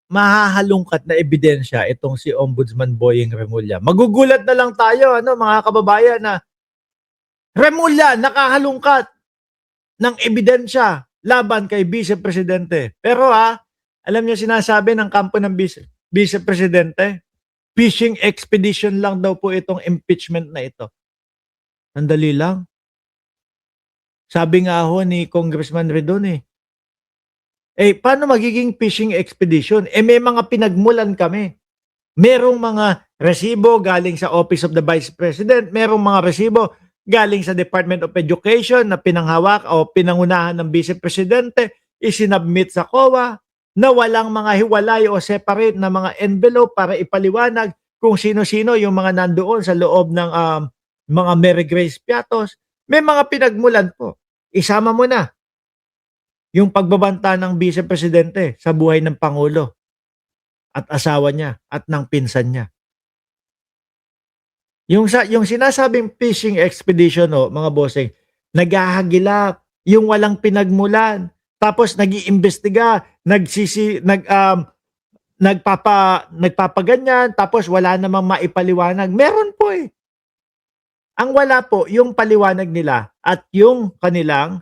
mahahalungkat na ebidensya itong si Ombudsman Boying Remulla. Magugulat na lang tayo, mga kababayan, na Remulla nakahalungkat ng ebidensya laban kay Vice Presidente. Pero alam niyo sinasabi ng kampo ng Vice Presidente, fishing expedition lang daw po itong impeachment na ito. Sandali lang. Sabi nga ho ni Congressman Redon paano magiging fishing expedition? May mga pinagmulan kami. Merong mga resibo galing sa Office of the Vice President, merong mga resibo galing sa Department of Education na pinanghawak o pinangunahan ng Vice Presidente, isinabmit sa COA na walang mga hiwalay o separate na mga envelope para ipaliwanag kung sino-sino yung mga nandoon sa loob ng mga Mary Grace Piatos. May mga pinagmulan po. Isama mo na yung pagbabanta ng Vice Presidente sa buhay ng Pangulo at asawa niya at ng pinsan niya. Yung sinasabing fishing expedition, mga bossing, naghahagilap, yung walang pinagmulan, tapos nag-iimbestiga, nagpapaganyan, tapos wala namang maipaliwanag. Meron po Ang wala po, yung paliwanag nila at yung kanilang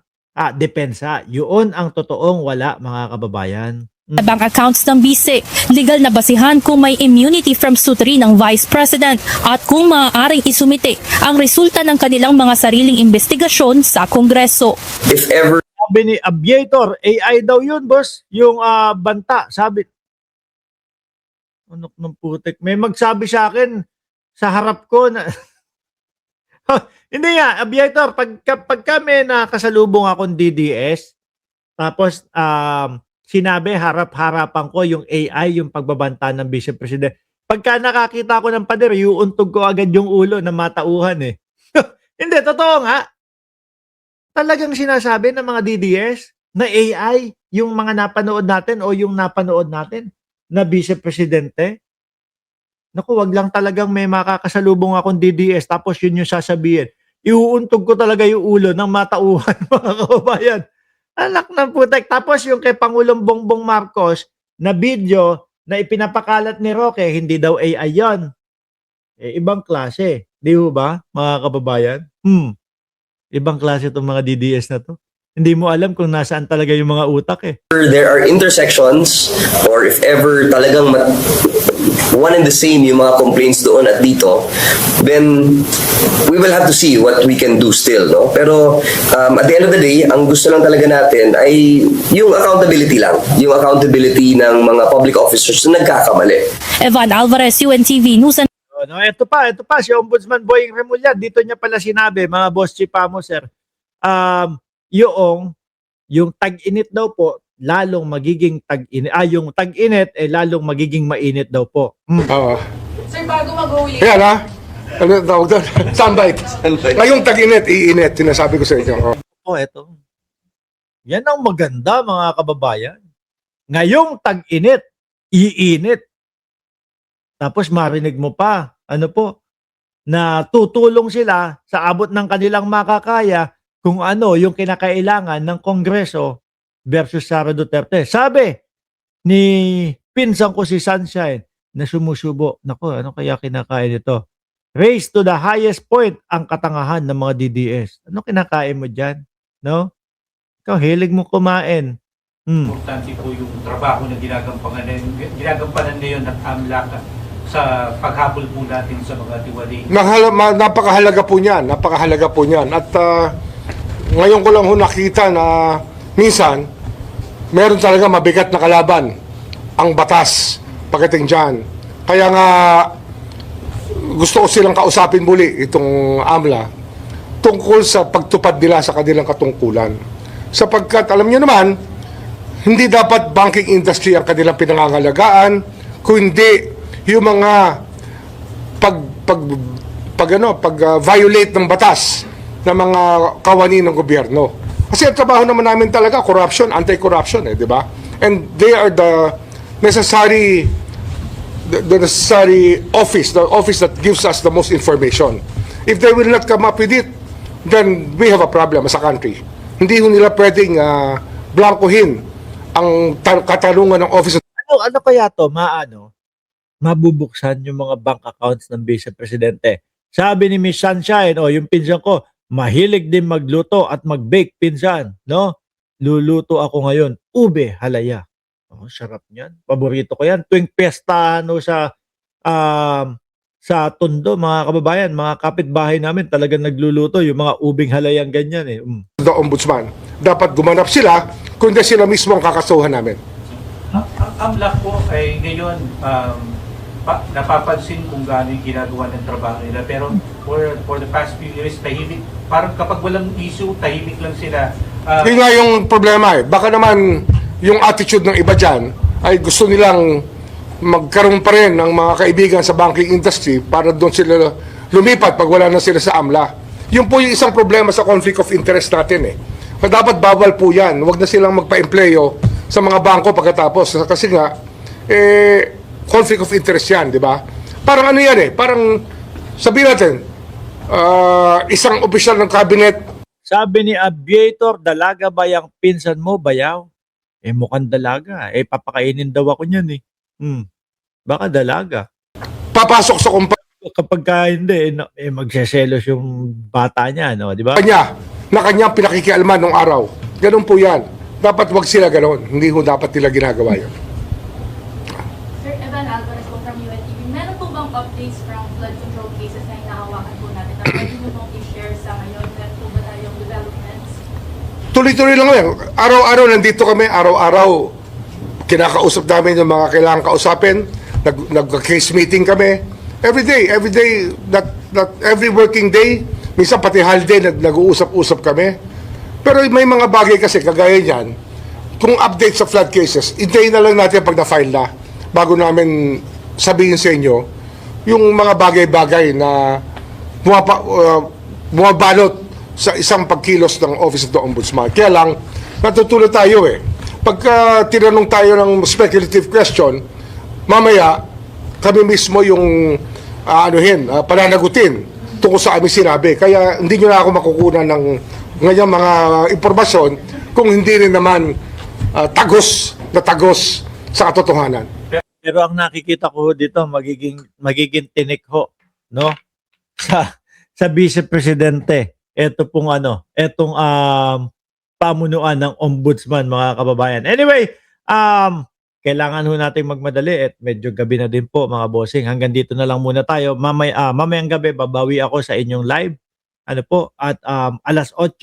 depensa. Yun ang totoong wala, mga kababayan. Bank accounts ng BISE, legal na basihan kung may immunity from suit rin ng Vice President at kung maaaring isumite ang resulta ng kanilang mga sariling investigasyon sa Kongreso. If ever Sabi ni Aviator, AI daw yun, boss. Yung banta, sabi. Anok ng putik. May magsabi sa akin sa harap ko na hindi nga, Aviator, pag kami nakasalubong akong DDS, tapos sinabi harap-harapan ko yung AI, yung pagbabanta ng Vice President. Pagka nakakita ko ng pader, iuuntog ko agad yung ulo na matauhan Hindi, totoo nga. Talagang sinasabi ng mga DDS na AI yung mga napanood natin o yung napanood natin na Vice Presidente. Naku, wag lang talagang may makakasalubong akong DDS tapos yun yung sasabihin. Iuuntog ko talaga yung ulo ng matauhan, mga kababayan. Anak ng putek. Tapos yung kay Pangulong Bongbong Marcos na video na ipinapakalat ni Roque, hindi daw AI yan. Ibang klase. Di ba, mga kababayan? Ibang klase itong mga DDS na to. Hindi mo alam kung nasaan talaga yung mga utak there are intersections or if ever talagang one and the same yung mga complaints doon at dito, then we will have to see what we can do still, no? Pero at the end of the day, ang gusto lang talaga natin ay yung accountability lang. Yung accountability ng mga public officers na nagkakamali. Evan Alvarez, UNTV News and ito pa, si Ombudsman Boying Remulla, dito niya pala sinabi, mga boss chipamo, sir, yung tag-init daw po, lalong magiging tag-init, yung tag-init, lalong magiging mainit daw po. Sir, bago mag-uwi. Yan ano tawag doon? Sunlight. Ngayong tag-init, iinit, sinasabi ko sa inyo. Ito. Yan ang maganda, mga kababayan. Ngayong tag-init, iinit. Tapos marinig mo pa, na tutulong sila sa abot ng kanilang makakaya kung ano yung kinakailangan ng Kongreso versus Sara Duterte. Sabi ni pinsan ko si Sunshine na sumusubo, naku, ano kaya kinakain ito? Raise to the highest point ang katangahan ng mga DDS. Ano kinakain mo dyan? No? Ikaw, hilig mo kumain. Importante po yung trabaho na ginagampanan ngayon ng AMLAC sa paghabol po natin sa mga tiwali. Napakahalaga po niyan. At ngayon ko lang nakita na minsan, meron talaga mabigat na kalaban ang batas pagdating dyan. Kaya nga, gusto ko silang kausapin muli itong AMLA tungkol sa pagtupad nila sa kanilang katungkulan. Sapagkat, alam niyo naman, hindi dapat banking industry ang kanilang pinangangalagaan, kundi yung mga pag-violate ng batas ng mga kawani ng gobyerno. Kasi ang trabaho naman namin talaga, corruption, anti-corruption, di ba? And they are the necessary office, the office that gives us the most information. If they will not come up with it, then we have a problem as a country. Hindi nila pwedeng blankohin ang katanungan ng Office of ano kaya to, mabubuksan yung mga bank accounts ng Vice Presidente. Sabi ni Miss Sunshine, yung pinsan ko, mahilig din magluto at mag-bake, pinsan, no? Luluto ako ngayon, ube halaya. Sarap niyan. Paborito ko yan. Tuwing pesta sa Tondo, mga kababayan, mga kapitbahay namin talagang nagluluto yung mga ubing halayang ganyan eh. The Ombudsman. Dapat gumanap sila, kundi sila mismo ang kakasuhan namin. Ang AMLAC po ay ngayon napapansin kung gaano yung ginagawa ng trabaho nila. Pero for the past few years, tahimik. Parang kapag walang issue, tahimik lang sila. Yun nga yung problema eh. Baka naman yung attitude ng iba dyan ay gusto nilang magkaroon pa rin ng mga kaibigan sa banking industry para doon sila lumipat pag wala na sila sa AMLA. Yun po yung isang problema sa conflict of interest natin eh. Dapat bawal po yan. Huwag na silang magpa-empleyo sa mga bangko pagkatapos. Kasi nga, conflict of interest yan, di ba? Parang ano yan eh. Parang, sabihin natin, isang opisyal ng cabinet. Sabi ni Aviator, dalaga ba yung pinsan mo, bayaw? Mukhang dalaga. Papakainin daw ako niyan eh. Baka dalaga. Papasok sa kumpanya Kapag hindi, magseselos yung bata niya, no? Di ba? na kanyang pinakikialaman nung araw. Ganun po yan. Dapat wag sila ganun. Hindi ho dapat nila ginagawa yun. Sir Evan Alvarez po from UNTV. Meron po bang updates from flood control cases na hinahawakan po natin? At pwede nyo pong i-share sa ngayon? Meron po ba tayong developments? Tuloy-tuloy lang yan. Araw-araw nandito kami. Araw-araw kinakausap namin yung mga kailangan kausapin. Nag-case meeting kami. Every day, not every working day. Minsan pati holiday, nag-uusap-usap kami. Pero may mga bagay kasi, kagaya niyan, kung update sa flood cases, hintayin na lang natin pag na-file na, bago namin sabihin sa inyo, yung mga bagay-bagay na bumabalot sa isang pagkilos ng Office of the Ombudsman. Kaya lang, natutulo tayo eh. Pagka tinanong tayo ng speculative question, mamaya, kami mismo yung pananagutin tungkol sa aming sinabi. Kaya hindi nyo na ako makukunan ng ngayong mga impormasyon kung hindi rin naman tagos sa katotohanan. Pero ang nakikita ko dito, magiging tinik ho, no? Sa Vice Presidente. Etong pamunuan ng Ombudsman, mga kababayan. Anyway, kailangan ho natin magmadali at medyo gabi na din po, mga bossing. Hanggang dito na lang muna tayo. Mamayang gabi, babawi ako sa inyong live. At alas 8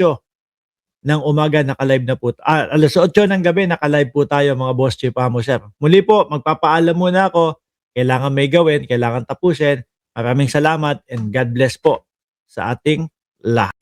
ng umaga naka-live na po. Alas 8 ng gabi naka-live po tayo, mga boss chief amo sir. Muli po, magpapaalam muna ako. Kailangan may gawin, kailangan tapusin. Maraming salamat and God bless po sa ating lahat.